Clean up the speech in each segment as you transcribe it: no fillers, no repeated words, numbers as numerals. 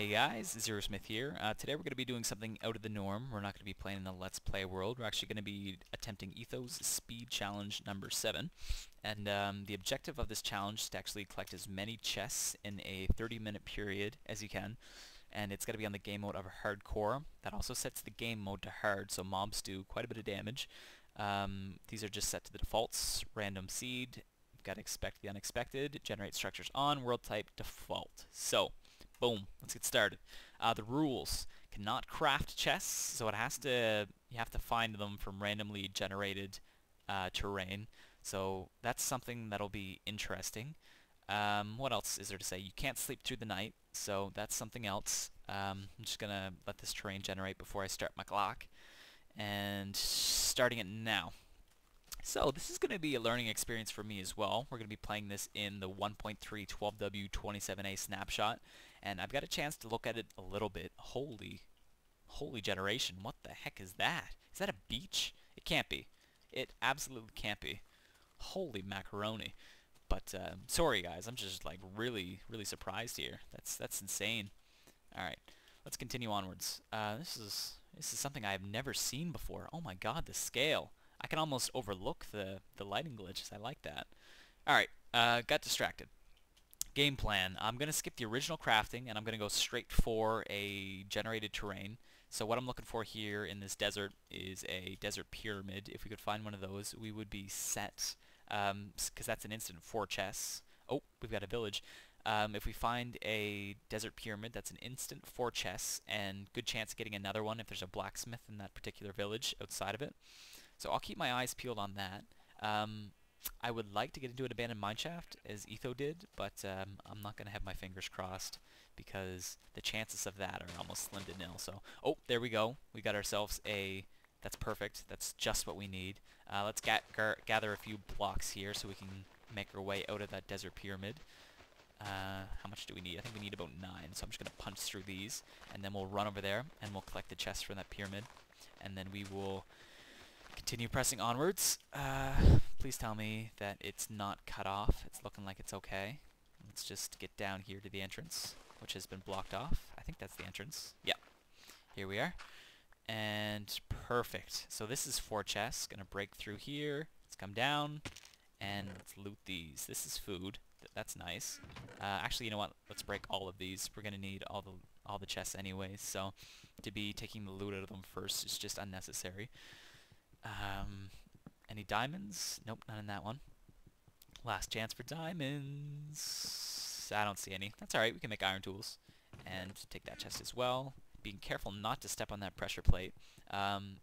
Hey guys, Zero Smith here. Today we're going to be doing something out of the norm. We're not going to be playing in the Let's Play world. We're actually going to be attempting Etho's Speed Challenge number 7. And the objective of this challenge is to actually collect as many chests in a 30-minute period as you can. And it's going to be on the game mode of Hardcore. That also sets the game mode to hard, so mobs do quite a bit of damage. These are just set to the defaults. Random seed, you've got to expect the unexpected. Generate structures on, world type default. So, boom, let's get started. The rules: cannot craft chests, so you have to find them from randomly generated terrain. So that's something that'll be interesting. What else is there to say? You can't sleep through the night, so that's something else. I'm just gonna let this terrain generate before I start my clock, and starting it now. So this is going to be a learning experience for me as well. We're going to be playing this in the 1.3 12W 27A snapshot, and I've got a chance to look at it a little bit. Holy generation, what the heck is that? Is that a beach? It can't be. It absolutely can't be. Holy macaroni. But sorry guys, I'm just like really surprised here. That's insane. Alright, let's continue onwards. This is something I have never seen before. Oh my god, the scale. I can almost overlook the lighting glitches. I like that. Alright, got distracted. Game plan. I'm going to skip the original crafting, and I'm going to go straight for a generated terrain. So what I'm looking for here in this desert is a desert pyramid. If we could find one of those, we would be set, because that's an instant 4 chests. Oh, we've got a village. If we find a desert pyramid, that's an instant 4 chests, and good chance of getting another one if there's a blacksmith in that particular village outside of it. So I'll keep my eyes peeled on that. I would like to get into an abandoned mineshaft, as Etho did, but I'm not going to have my fingers crossed, because the chances of that are almost slim to nil. So, oh, there we go. We got ourselves a... That's perfect. That's just what we need. Let's gather a few blocks here so we can make our way out of that desert pyramid. How much do we need? I think we need about 9, so I'm just going to punch through these, and then we'll run over there, and we'll collect the chests from that pyramid, and then we will continue pressing onwards. Please tell me that it's not cut off. It's looking like it's okay. Let's just get down here to the entrance, which has been blocked off. I think that's the entrance. Yeah. Here we are. And perfect. So this is 4 chests. Gonna break through here. Let's come down, and let's loot these. This is food. That's nice. Actually, you know what? Let's break all of these. We're gonna need all the chests anyways, so to be taking the loot out of them first is just unnecessary. Any diamonds? Nope, none in that one. Last chance for diamonds. I don't see any. That's alright, we can make iron tools. And take that chest as well. Being careful not to step on that pressure plate.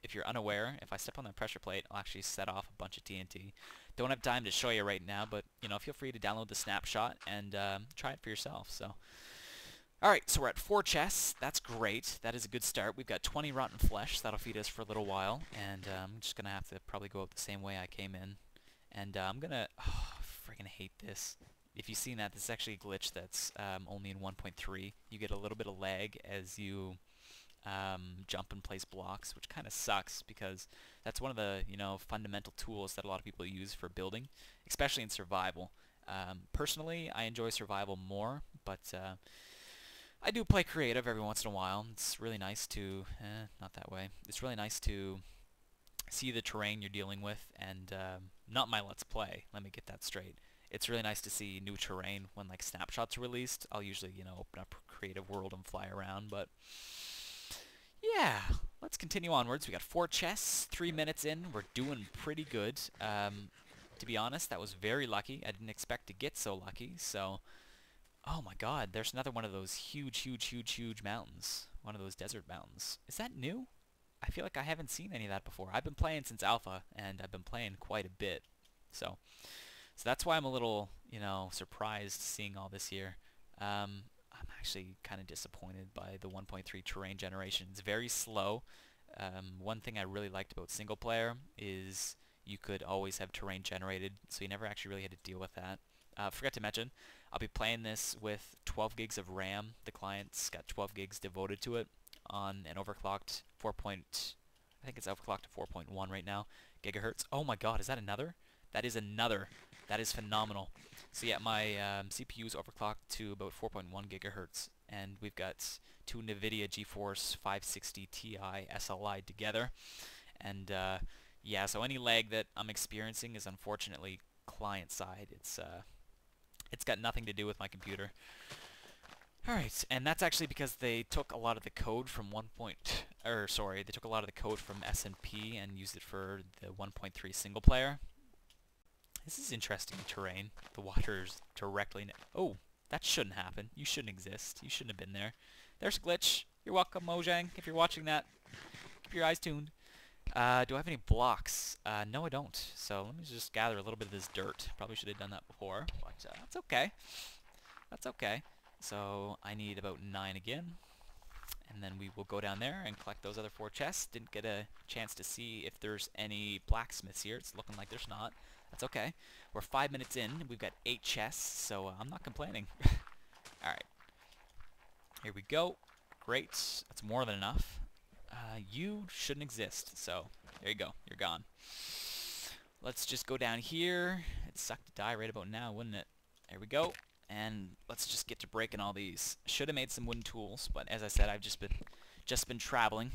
If you're unaware, if I step on that pressure plate, I'll actually set off a bunch of TNT. Don't have time to show you right now, but you know, feel free to download the snapshot and try it for yourself. So, alright, so we're at 4 chests. That's great. That is a good start. We've got 20 rotten flesh. That'll feed us for a little while. And I'm just going to have to probably go out the same way I came in. And I'm going to... Oh, I freaking hate this. If you've seen that, this is actually a glitch that's only in 1.3. You get a little bit of lag as you jump and place blocks, which kind of sucks because that's one of the fundamental tools that a lot of people use for building, especially in survival. Personally, I enjoy survival more, but I do play creative every once in a while. It's really nice to... not that way. It's really nice to see the terrain you're dealing with, and not my Let's Play. Let me get that straight. It's really nice to see new terrain when like snapshots are released. I'll usually, open up Creative World and fly around, but yeah, let's continue onwards. We got 4 chests, 3 minutes in. We're doing pretty good. To be honest, that was very lucky. I didn't expect to get so lucky, so... Oh my god, there's another one of those huge mountains. One of those desert mountains. Is that new? I feel like I haven't seen any of that before. I've been playing since Alpha, and I've been playing quite a bit. So that's why I'm a little, surprised seeing all this here. I'm actually kind of disappointed by the 1.3 terrain generation. It's very slow. One thing I really liked about single player is you could always have terrain generated, so you never actually really had to deal with that. Forgot to mention, I'll be playing this with 12 gigs of RAM. The client's got 12 gigs devoted to it on an overclocked I think it's overclocked to 4.1 right now, gigahertz. Oh my god, is that another? That is another. That is phenomenal. So yeah, my CPU is overclocked to about 4.1 gigahertz, and we've got two NVIDIA GeForce 560 Ti SLI together. And yeah, so any lag that I'm experiencing is unfortunately client side. It's got nothing to do with my computer. Alright, and that's actually because they took a lot of the code from they took a lot of the code from SMP and used it for the 1.3 single player. This is interesting terrain. The water's directly oh, that shouldn't happen. You shouldn't exist. You shouldn't have been there. There's a glitch. You're welcome, Mojang, if you're watching that. Keep your eyes tuned. Do I have any blocks? No, I don't. So let me just gather a little bit of this dirt. Probably should have done that before, but that's okay. That's okay. So I need about 9 again, and then we will go down there and collect those other 4 chests. Didn't get a chance to see if there's any blacksmiths here. It's looking like there's not. That's okay. We're 5 minutes in. We've got 8 chests, so I'm not complaining. Alright. Here we go. Great. That's more than enough. You shouldn't exist, so there you go. You're gone. Let's just go down here. It'd suck to die right about now, wouldn't it? There we go. And let's just get to breaking all these. Should have made some wooden tools, but as I said, I've just been traveling.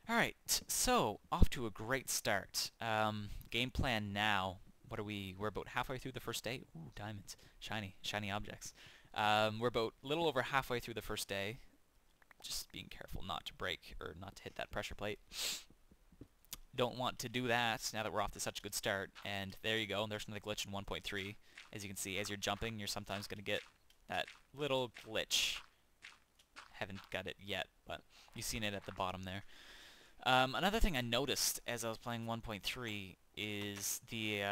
Alright, so off to a great start. Game plan now. What are we? We're about halfway through the first day. Ooh, diamonds. Shiny objects. We're about a little over halfway through the first day. Just being careful not to break or not to hit that pressure plate. Don't want to do that now that we're off to such a good start. And there you go. There's another glitch in 1.3. As you can see, as you're jumping, you're sometimes going to get that little glitch. Haven't got it yet, but you've seen it at the bottom there. Another thing I noticed as I was playing 1.3 is the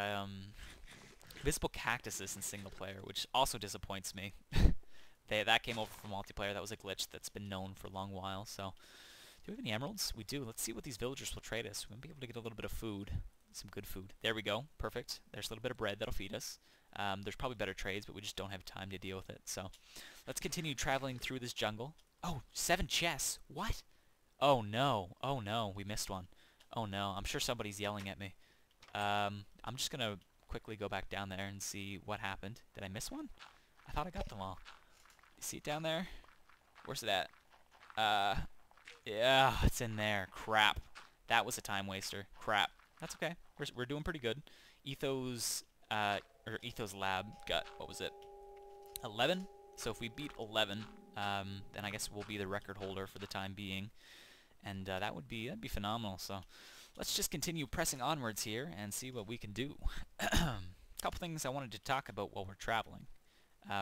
visible cactuses in single player, which also disappoints me. That came over from multiplayer. That was a glitch that's been known for a long while. So, do we have any emeralds? We do. Let's see what these villagers will trade us. We'll be able to get a little bit of food. Some good food. There we go. Perfect. There's a little bit of bread that'll feed us. There's probably better trades, but we just don't have time to deal with it. So, let's continue traveling through this jungle. Oh, 7 chests. What? Oh no. Oh no. We missed one. Oh no. I'm sure somebody's yelling at me. I'm just going to quickly go back down there and see what happened. Did I miss one? I thought I got them all. You see it down there? Where's it at? Yeah, it's in there. Crap. That was a time waster. Crap. That's okay. We're doing pretty good. Etho's lab got, what was it? 11? So if we beat 11, then I guess we'll be the record holder for the time being. And that'd be phenomenal. So let's just continue pressing onwards here and see what we can do. A couple things I wanted to talk about while we're traveling.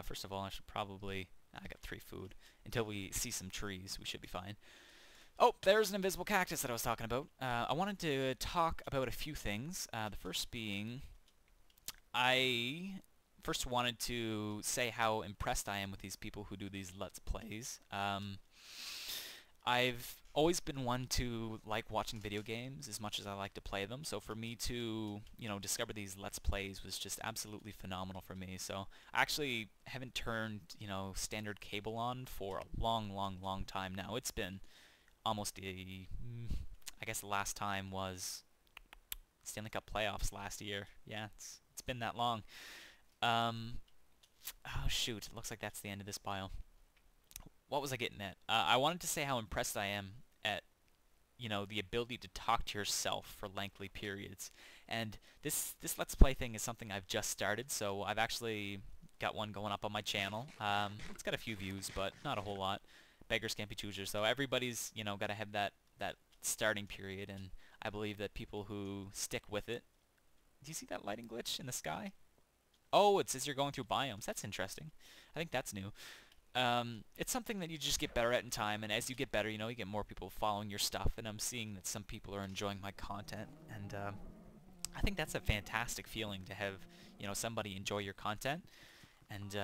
First of all, I should probably... I got 3 food. Until we see some trees, we should be fine. Oh, there's an invisible cactus that I was talking about. I wanted to talk about a few things. The first being, I first wanted to say how impressed I am with these people who do these Let's Plays. I've always been one to like watching video games as much as I like to play them, so for me to, discover these Let's Plays was just absolutely phenomenal for me. So I actually haven't turned, standard cable on for a long time now. It's been almost I guess the last time was Stanley Cup playoffs last year. Yeah, it's been that long. Oh shoot, it looks like that's the end of this bio. What was I getting at? I wanted to say how impressed I am at, the ability to talk to yourself for lengthy periods. And this Let's Play thing is something I've just started, so I've actually got one going up on my channel. It's got a few views, but not a whole lot. Beggars can't be choosers, so everybody's, got to have that starting period, and I believe that people who stick with it... Do you see that lighting glitch in the sky? Oh, it says you're going through biomes. That's interesting. I think that's new. It's something that you just get better at in time, and as you get better, you get more people following your stuff, and I'm seeing that some people are enjoying my content, and I think that's a fantastic feeling to have, somebody enjoy your content, and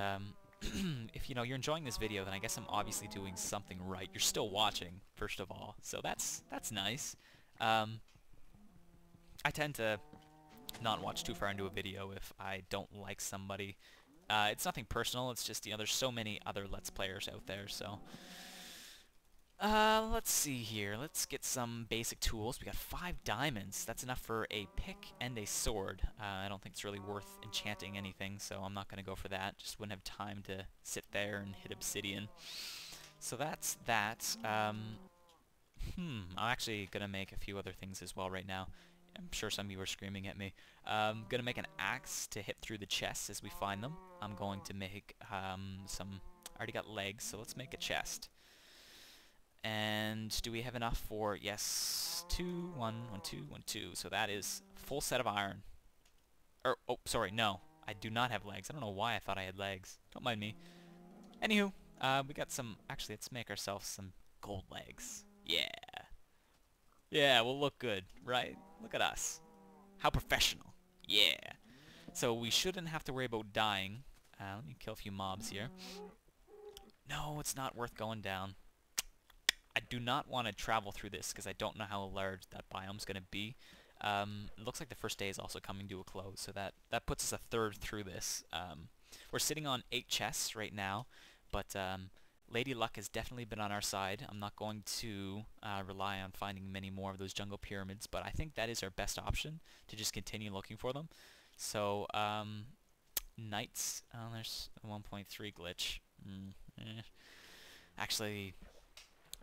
if, you're enjoying this video, then I guess I'm obviously doing something right. You're still watching, first of all, so that's nice. I tend to not watch too far into a video if I don't like somebody. It's nothing personal, it's just, there's so many other Let's Players out there, so... Let's see here. Let's get some basic tools. We got 5 diamonds. That's enough for a pick and a sword. I don't think it's really worth enchanting anything, so I'm not going to go for that. Just wouldn't have time to sit there and hit obsidian. So that's that. I'm actually going to make a few other things as well right now. I'm sure some of you are screaming at me. I'm going to make an axe to hit through the chests as we find them. I'm going to make some... I already got legs, so let's make a chest. And do we have enough for... Yes, 2, 1, 1, 2, 1, 2. So that is full set of iron. Oh, sorry, no. I do not have legs. I don't know why I thought I had legs. Don't mind me. Anywho, we got some... Actually, let's make ourselves some gold legs. Yeah. Yeah, we'll look good, right? Look at us. How professional. Yeah. So we shouldn't have to worry about dying. Let me kill a few mobs here. No, it's not worth going down. I do not want to travel through this because I don't know how large that biome's going to be. It looks like the first day is also coming to a close, so that puts us a third through this. We're sitting on 8 chests right now, but Lady Luck has definitely been on our side. I'm not going to rely on finding many more of those jungle pyramids, but I think that is our best option, to just continue looking for them. So, Knights, there's a 1.3 glitch. Actually,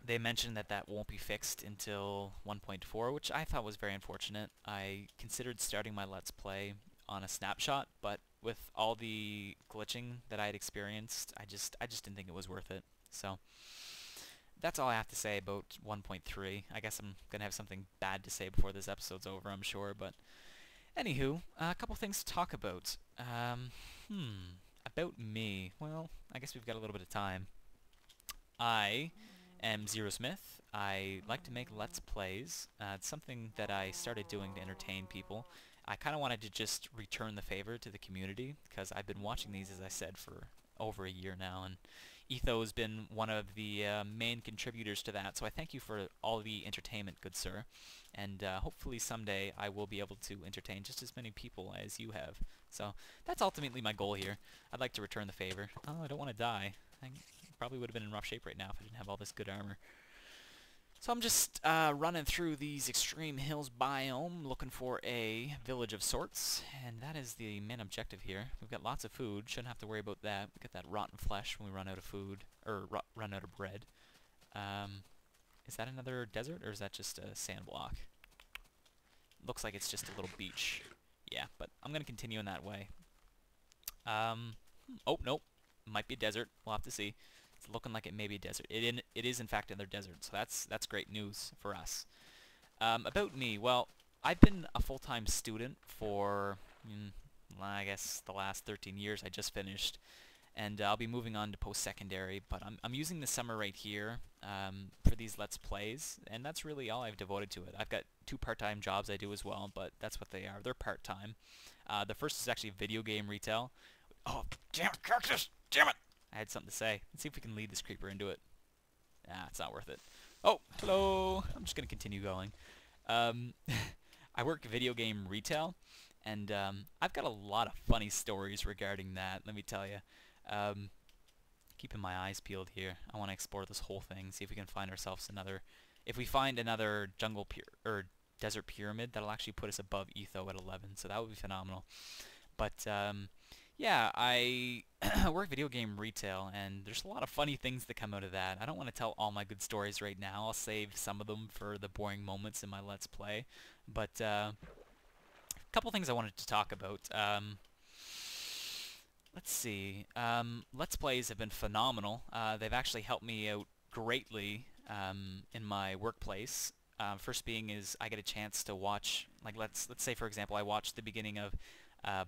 they mentioned that won't be fixed until 1.4, which I thought was very unfortunate. I considered starting my Let's Play on a snapshot, but with all the glitching that I had experienced, I just didn't think it was worth it. So that's all I have to say about 1.3. I guess I'm gonna have something bad to say before this episode's over, I'm sure. But anywho, a couple things to talk about. About me. Well, I guess we've got a little bit of time. I am Zero Smith. I like to make Let's Plays. It's something that I started doing to entertain people. I kind of wanted to just return the favor to the community, because I've been watching these, as I said, for over a year now, and Etho has been one of the main contributors to that, so I thank you for all the entertainment, good sir, and hopefully someday I will be able to entertain just as many people as you have. So that's ultimately my goal here. I'd like to return the favor. Oh, I don't want to die. I probably would have been in rough shape right now if I didn't have all this good armor. So I'm just running through these extreme hills biome, looking for a village of sorts, and that is the main objective here. We've got lots of food, shouldn't have to worry about that. We get that rotten flesh when we run out of food, or run out of bread. Is that another desert, or is that just a sand block? Looks like it's just a little beach. Yeah, but I'm going to continue in that way. Oh, nope. Might be a desert. We'll have to see. It's looking like it may be a desert. It is in fact another desert, so that's great news for us. About me, well, I've been a full-time student for, I guess, the last 13 years. I just finished, and I'll be moving on to post-secondary, but I'm using the summer right here for these Let's Plays, and that's really all I've devoted to it. I've got 2 part-time jobs I do as well, but that's what they are. They're part-time. The first is actually video game retail. Oh, damn it, cactus! Damn it! I had something to say. Let's see if we can lead this creeper into it. Ah, it's not worth it. Oh, hello! I'm just going to continue going. I work video game retail, and I've got a lot of funny stories regarding that, let me tell you. Keeping my eyes peeled here. I want to explore this whole thing, see if we can find ourselves another... If we find another jungle or desert pyramid, that'll actually put us above Etho at 11, so that would be phenomenal. But, yeah, I work video game retail, and there's a lot of funny things that come out of that. I don't want to tell all my good stories right now. I'll save some of them for the boring moments in my Let's Play. But a couple things I wanted to talk about. Let's see. Let's Plays have been phenomenal. They've actually helped me out greatly in my workplace. First being is I get a chance to watch, like let's say for example I watched the beginning of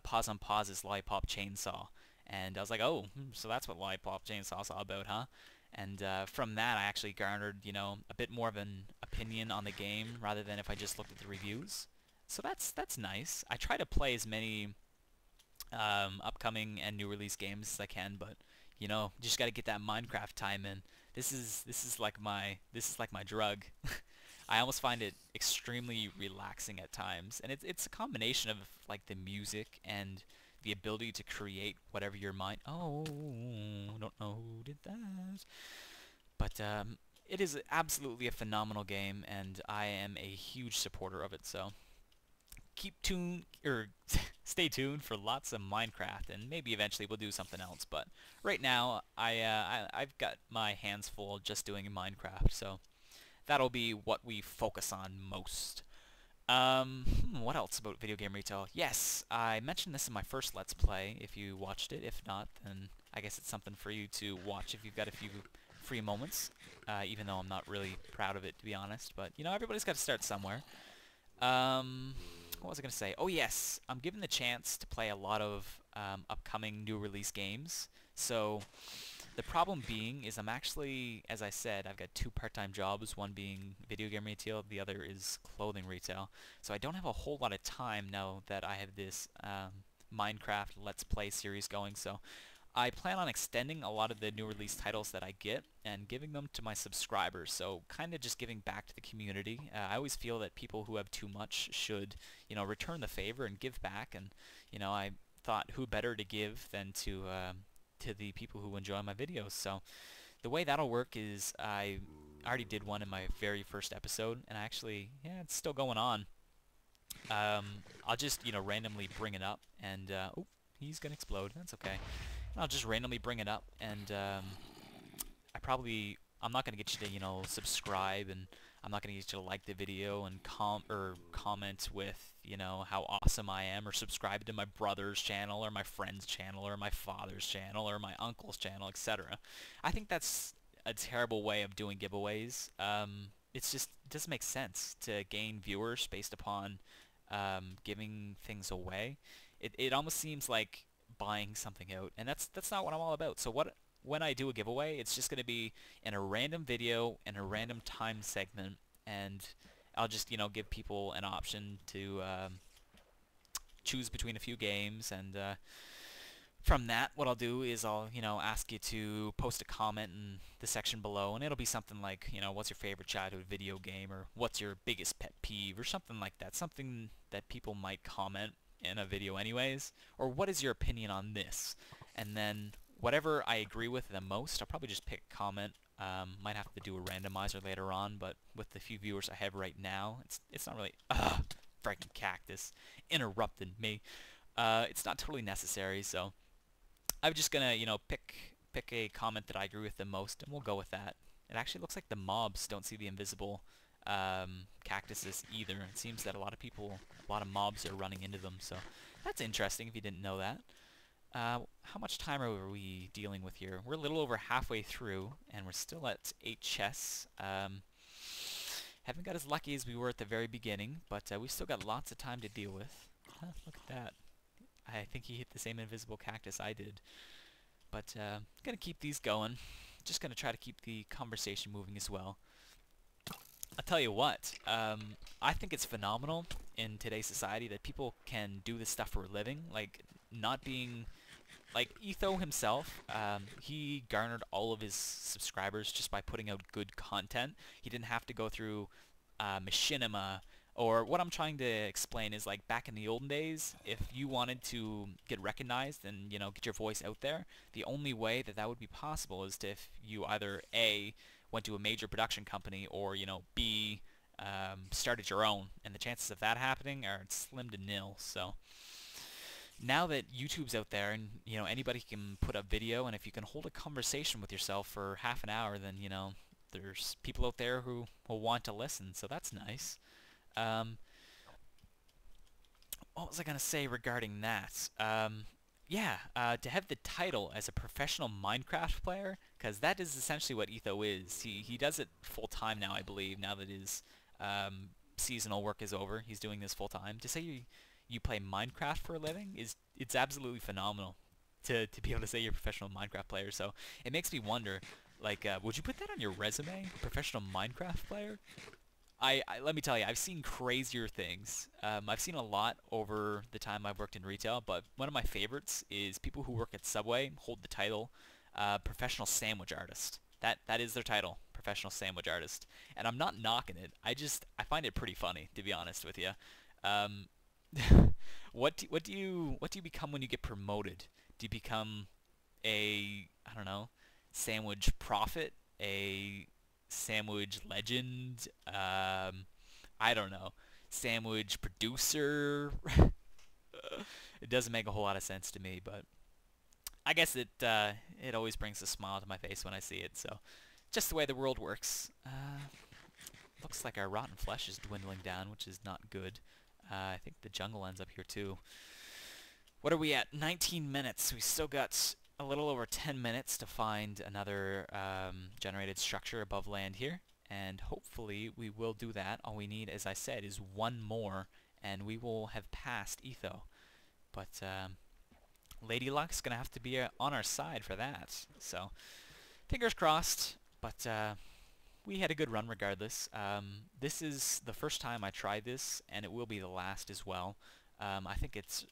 Pause on Pause's Lollipop Chainsaw, and I was like, oh, so that's what Lollipop Chainsaw's all about, huh? And from that I actually garnered, a bit more of an opinion on the game rather than if I just looked at the reviews. So that's nice. I try to play as many upcoming and new release games as I can, but you just got to get that Minecraft time in. This is like my drug. I almost find it extremely relaxing at times, and it's a combination of like the music and the ability to create whatever your mind. Oh, don't know who did that, but it is absolutely a phenomenal game, and I am a huge supporter of it. So keep tuned, or stay tuned for lots of Minecraft, and maybe eventually we'll do something else. But right now, I've got my hands full just doing Minecraft, so that'll be what we focus on most. What else about video game retail? Yes, I mentioned this in my first Let's Play, if you watched it. If not, then I guess it's something for you to watch if you've got a few free moments, even though I'm not really proud of it, to be honest. But, you know, everybody's got to start somewhere. What was I going to say? Oh, yes, I'm given the chance to play a lot of upcoming new release games. So the problem being is I'm actually, as I said, I've got two part-time jobs, one being video game retail, the other is clothing retail. So I don't have a whole lot of time now that I have this Minecraft Let's Play series going. So I plan on extending a lot of the new release titles that I get and giving them to my subscribers. So kind of just giving back to the community. I always feel that people who have too much should, you know, return the favor and give back. And, you know, I thought who better to give than to the people who enjoy my videos. So the way that'll work is I already did one in my very first episode, and actually, yeah, it's still going on. I'll just, you know, randomly bring it up, and oh, he's gonna explode. That's okay. I'll just randomly bring it up, and I'm not gonna get you to, you know, subscribe, and I'm not gonna get you to like the video and comment with, you know, how awesome I am, or subscribe to my brother's channel, or my friend's channel, or my father's channel, or my uncle's channel, etc. I think that's a terrible way of doing giveaways. It's just, it doesn't make sense to gain viewers based upon giving things away. It almost seems like buying something out, and that's not what I'm all about. So when I do a giveaway, it's just going to be in a random video in a random time segment, and I'll just, you know, give people an option to choose between a few games, and from that, what I'll do is I'll, you know, ask you to post a comment in the section below, and it'll be something like, you know, what's your favorite childhood video game, or what's your biggest pet peeve, or something like that, something that people might comment in a video anyways, or what is your opinion on this? And then whatever I agree with the most, I'll probably just pick a comment. Might have to do a randomizer later on, but with the few viewers I have right now, it's not really, freaking cactus interrupted me. It's not totally necessary, so I'm just gonna, you know, pick a comment that I agree with the most, and we'll go with that. It actually looks like the mobs don't see the invisible cactuses either. It seems that a lot of mobs are running into them, so that's interesting if you didn't know that. How much time are we dealing with here? We're a little over halfway through, and we're still at 8 chests. Haven't got as lucky as we were at the very beginning, but we've still got lots of time to deal with. Look at that. I think he hit the same invisible cactus I did. But gonna keep these going. Just gonna try to keep the conversation moving as well. I'll tell you what, I think it's phenomenal in today's society that people can do this stuff for a living, like not being, like Etho himself, he garnered all of his subscribers just by putting out good content. He didn't have to go through machinima, or what I'm trying to explain is, like, back in the olden days, if you wanted to get recognized and, you know, get your voice out there, the only way that that would be possible is if you either A, went to a major production company, or, you know, B, started your own, and the chances of that happening are slim to nil. So now that YouTube's out there, and, you know, anybody can put up video, and if you can hold a conversation with yourself for half an hour, then, you know, there's people out there who will want to listen, so that's nice. What was I going to say regarding that? Yeah, to have the title as a professional Minecraft player, because that is essentially what Etho is. He does it full-time now, I believe, now that his seasonal work is over. He's doing this full-time. To say you play Minecraft for a living, it's absolutely phenomenal to be able to say you're a professional Minecraft player. So it makes me wonder, like, would you put that on your resume, professional Minecraft player? Let me tell you, I've seen crazier things. I've seen a lot over the time I've worked in retail, but one of my favorites is people who work at Subway hold the title professional sandwich artist. That is their title, professional sandwich artist. And I'm not knocking it. I find it pretty funny, to be honest with you. What do you become when you get promoted? Do you become a, I don't know, sandwich prophet, a sandwich legend. I don't know. Sandwich producer. It doesn't make a whole lot of sense to me, but I guess it always brings a smile to my face when I see it. So, just the way the world works. Looks like our rotten flesh is dwindling down, which is not good. I think the jungle ends up here too. What are we at? 19 minutes. We still got a little over 10 minutes to find another generated structure above land here. And hopefully we will do that. All we need, as I said, is one more, and we will have passed Etho. But Lady Luck's going to have to be on our side for that. So, fingers crossed. But we had a good run regardless. This is the first time I tried this, and it will be the last as well. I think it's,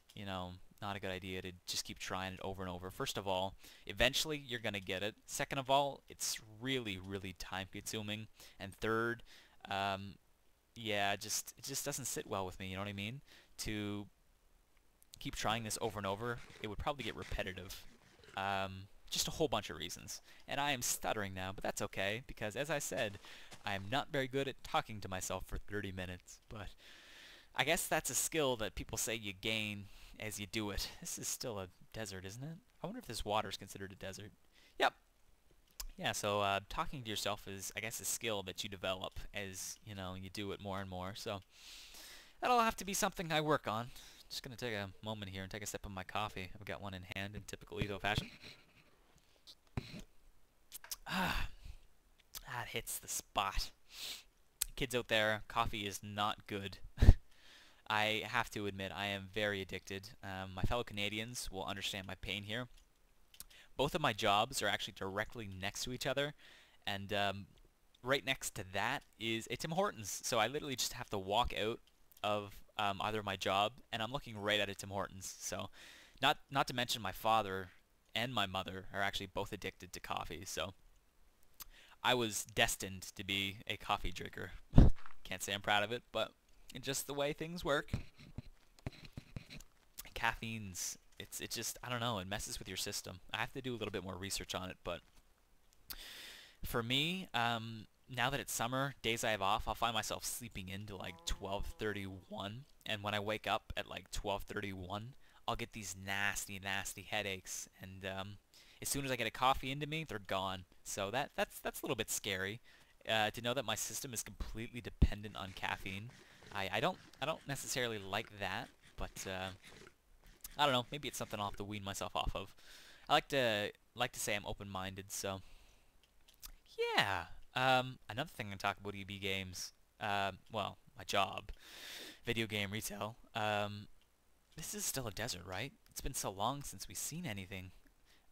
not a good idea to just keep trying it over and over. First of all, eventually you're going to get it. Second of all, it's really, really time-consuming. And third, yeah, it just doesn't sit well with me, you know what I mean? To keep trying this over and over, it would probably get repetitive. Just a whole bunch of reasons. And I am stuttering now, but that's okay, because as I said, I am not very good at talking to myself for 30 minutes. But I guess that's a skill that people say you gain as you do it. This is still a desert, isn't it? I wonder if this water is considered a desert. Yep. Yeah, so talking to yourself is, I guess, a skill that you develop as, you do it more and more. So that'll have to be something I work on. Just going to take a moment here and take a sip of my coffee. I've got one in hand in typical Etho fashion. That hits the spot. Kids out there, coffee is not good. I have to admit, I am very addicted. My fellow Canadians will understand my pain here. Both of my jobs are actually directly next to each other, and right next to that is a Tim Hortons. So I literally just have to walk out of either my job, and I'm looking right at a Tim Hortons. So, not to mention my father and my mother are actually both addicted to coffee. So I was destined to be a coffee drinker. Can't say I'm proud of it, but it's just the way things work. Caffeine's, it's just, I don't know, it messes with your system. I have to do a little bit more research on it, but for me, now that it's summer, days I have off, I'll find myself sleeping into like 12:31, and when I wake up at like 12:31, I'll get these nasty, nasty headaches, and as soon as I get a coffee into me, they're gone. So that's a little bit scary, to know that my system is completely dependent on caffeine. I don't necessarily like that, but I don't know. Maybe it's something I'll have to wean myself off of. I like to say I'm open-minded, so yeah. Another thing I talk about EB games. Well, my job, video game retail. This is still a desert, right? It's been so long since we've seen anything.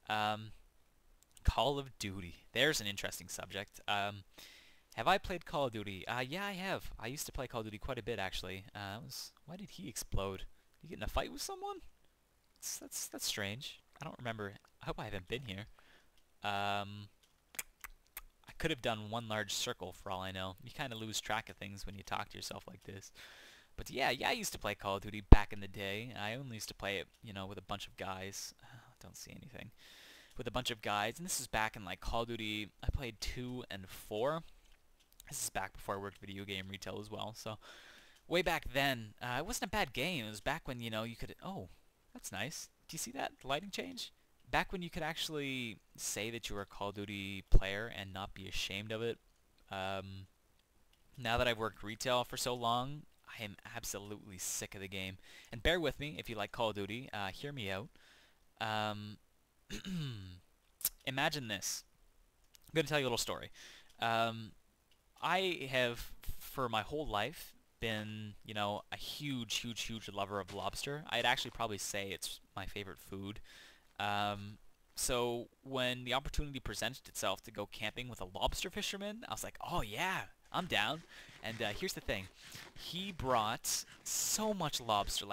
Call of Duty. There's an interesting subject. Have I played Call of Duty? Yeah, I have. I used to play Call of Duty quite a bit, actually. Why did he explode? Did he get in a fight with someone? That's strange. I don't remember. I hope I haven't been here. I could have done one large circle for all I know. You kind of lose track of things when you talk to yourself like this. But yeah, I used to play Call of Duty back in the day. I only used to play it, with a bunch of guys. Don't see anything. With a bunch of guys, and this is back in like Call of Duty. I played 2 and 4. This is back before I worked video game retail as well. So way back then, it wasn't a bad game. It was back when, you could... Oh, that's nice. Do you see that? The lighting change? Back when you could actually say that you were a Call of Duty player and not be ashamed of it. Now that I've worked retail for so long, I am absolutely sick of the game. And bear with me if you like Call of Duty. Hear me out. Imagine this. I'm going to tell you a little story. I have, for my whole life, been, a huge, huge, huge lover of lobster. I'd actually probably say it's my favorite food. So when the opportunity presented itself to go camping with a lobster fisherman, I was like, oh yeah, I'm down. And here's the thing. He brought so much lobster.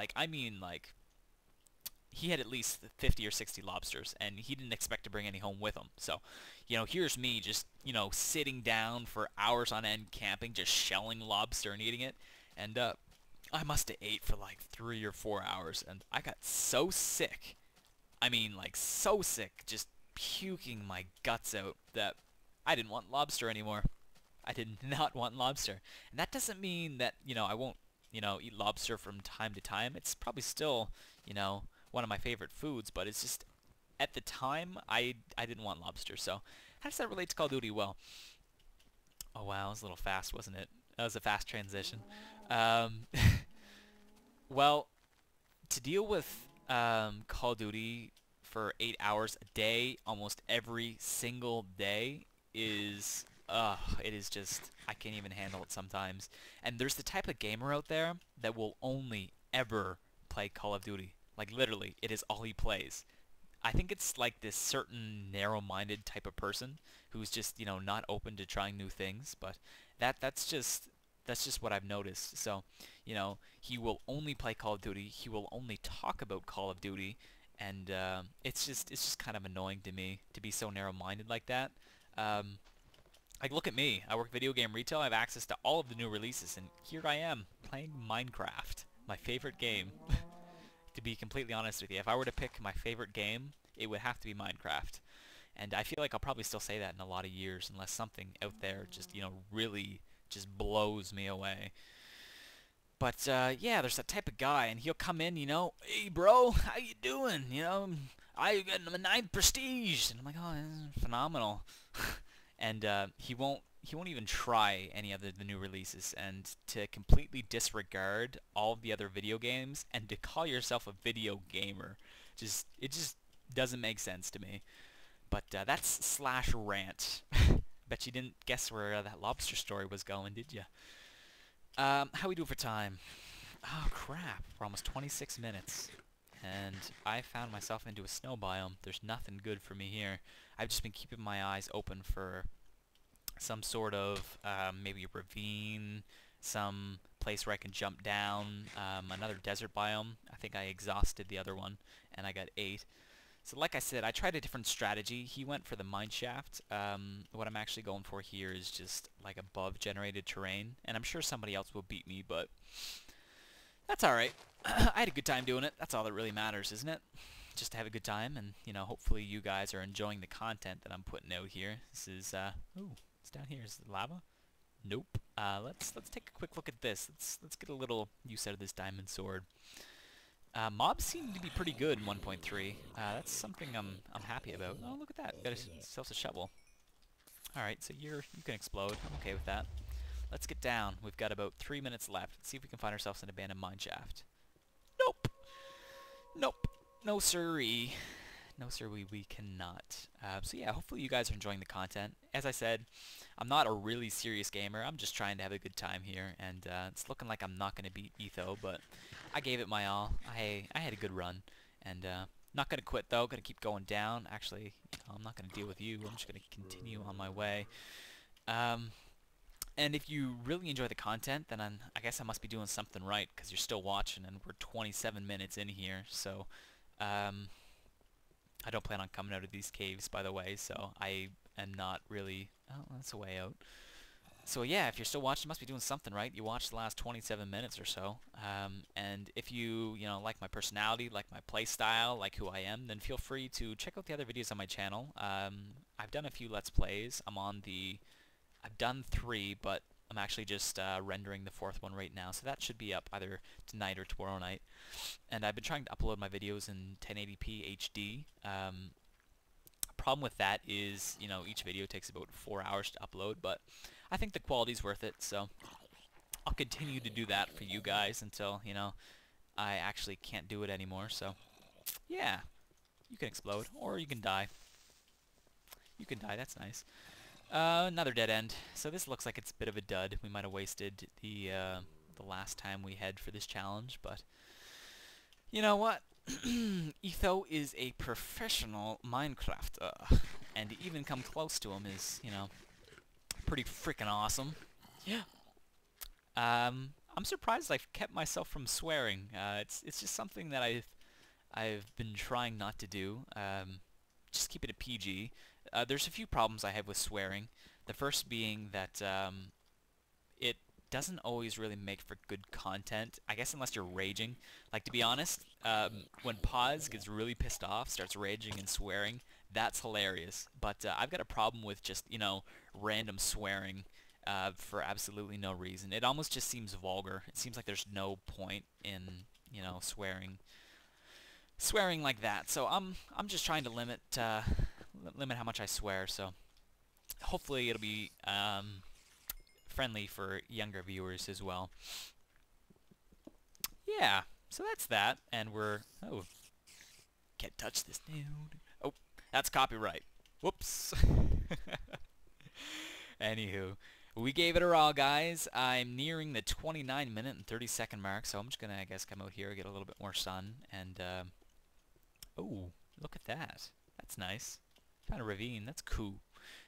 He had at least 50 or 60 lobsters, and he didn't expect to bring any home with him. So, here's me just, sitting down for hours on end camping, just shelling lobster and eating it. And I must have ate for like 3 or 4 hours, and I got so sick. I mean, like, so sick, just puking my guts out, that I didn't want lobster anymore. I did not want lobster. And that doesn't mean that, I won't, eat lobster from time to time. It's probably still, one of my favorite foods, but it's just at the time I didn't want lobster. So how does that relate to Call of Duty? Well, oh wow, it was a little fast, wasn't it? That was a fast transition. Um, well, to deal with Call of Duty for 8 hours a day, almost every single day, is it is just I can't even handle it sometimes. And there's the type of gamer out there that will only ever play Call of Duty. Like literally, it is all he plays. I think it's like this certain narrow-minded type of person who's just, not open to trying new things, but that's just what I've noticed. So, he will only play Call of Duty. He will only talk about Call of Duty, and it's just kind of annoying to me to be so narrow-minded like that. Um, like, look at me. I work video game retail. I have access to all of the new releases, and here I am playing Minecraft, my favorite game. To be completely honest with you, if I were to pick my favorite game, it would have to be Minecraft. And I feel like I'll probably still say that in a lot of years unless something out there just, really just blows me away. But yeah, there's that type of guy, and he'll come in, hey bro, how you doing? I got a 9 prestige, and I'm like, oh, this is phenomenal. And he won't even try any of the new releases, and to completely disregard all of the other video games and to call yourself a video gamer, it just doesn't make sense to me. But that's slash rant. Bet you didn't guess where that lobster story was going, did you? How we do for time? Oh crap, we're almost 26 minutes. And I found myself into a snow biome. There's nothing good for me here. I've just been keeping my eyes open for some sort of maybe a ravine, some place where I can jump down, another desert biome. I think I exhausted the other one, and I got 8. So like I said, I tried a different strategy. He went for the mine shaft. What I'm actually going for here is just like above generated terrain, and I'm sure somebody else will beat me, but that's alright. I had a good time doing it. That's all that really matters, isn't it? Just to have a good time, and hopefully you guys are enjoying the content that I'm putting out here. This is ooh, it's down here. Is it lava? Nope. Let's take a quick look at this. Let's get a little use out of this diamond sword. Mobs seem to be pretty good in 1.3. That's something I'm happy about. Oh, look at that. Got yourself a shovel. All right, so you can explode. I'm okay with that. Let's get down. We've got about 3 minutes left. Let's see if we can find ourselves an abandoned mine shaft. Nope. Nope. No siree. No siree, we cannot. So yeah, hopefully you guys are enjoying the content. As I said, I'm not a really serious gamer. I'm just trying to have a good time here, and it's looking like I'm not going to beat Etho, but I gave it my all. I had a good run, and not going to quit though. Going to keep going down. Actually, I'm not going to deal with you. I'm just going to continue on my way. And if you really enjoy the content, then I guess I must be doing something right, because you're still watching, and we're 27 minutes in here. So I don't plan on coming out of these caves, by the way, so I am not really... Oh, that's a way out. So yeah, if you're still watching, you must be doing something right. You watched the last 27 minutes or so. And if you like my personality, like my play style, like who I am, then feel free to check out the other videos on my channel. I've done a few Let's Plays. I've done 3, but I'm actually just rendering the 4th one right now, so that should be up either tonight or tomorrow night. And I've been trying to upload my videos in 1080p HD. Problem with that is, each video takes about 4 hours to upload, but I think the quality's worth it, so I'll continue to do that for you guys until, I actually can't do it anymore. So, yeah, you can explode, or you can die. You can die, that's nice. Another dead end. So this looks like it's a bit of a dud. We might have wasted the last time we had for this challenge, but you know what? Etho is a professional Minecrafter, and to even come close to him is, pretty freaking awesome. Yeah. I'm surprised I've kept myself from swearing. It's just something that I've been trying not to do. Just keep it a PG. There's a few problems I have with swearing. The first being that it doesn't always really make for good content, I guess, unless you're raging. Like, to be honest, when Paz gets really pissed off, starts raging and swearing, that's hilarious. But I've got a problem with just, random swearing. for absolutely no reason. It almost just seems vulgar. It seems like there's no point in, you know, swearing like that. So I'm just trying to limit how much I swear. So hopefully it'll be friendly for younger viewers as well. Yeah, so that's that, and we're... Oh, can't touch this dude. Oh, that's copyright. Whoops. Anywho, we gave it a raw, guys. I'm nearing the 29-minute and 30-second mark, so I'm just gonna, I guess, come out here, get a little bit more sun, and oh, look at that. That's nice. Found a ravine. That's cool.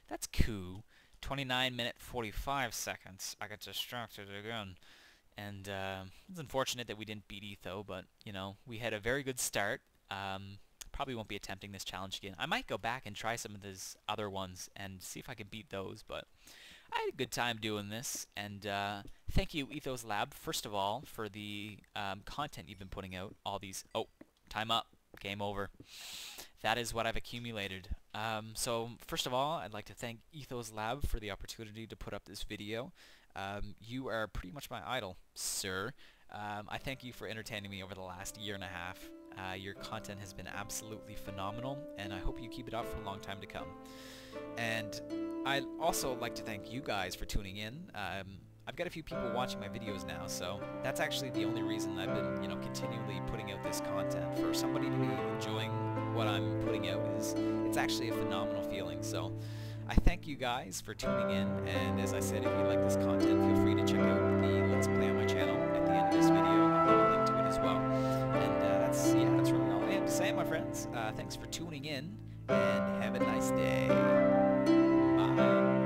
That's cool. 29-minute 45 seconds. I got distracted again. And it's unfortunate that we didn't beat Etho, but, you know, we had a very good start. Probably won't be attempting this challenge again. I might go back and try some of these other ones and see if I can beat those, but I had a good time doing this. And thank you, Etho's Lab, first of all, for the content you've been putting out. All these... Oh, time up. Game over. That is what I've accumulated. So, first of all, I'd like to thank Etho's Lab for the opportunity to put up this video. You are pretty much my idol, sir. I thank you for entertaining me over the last year and a half. Your content has been absolutely phenomenal, and I hope you keep it up for a long time to come. And I'd also like to thank you guys for tuning in. I've got a few people watching my videos now, so that's actually the only reason I've been, you know, continually putting out this content. For somebody to be enjoying what I'm putting out it's actually a phenomenal feeling. So I thank you guys for tuning in, and as I said, if you like this content, feel free to check out the Let's Play on my channel at the end of this video. I'll leave a link to it as well. And that's really all I have to say, my friends. Thanks for tuning in, and have a nice day. Bye.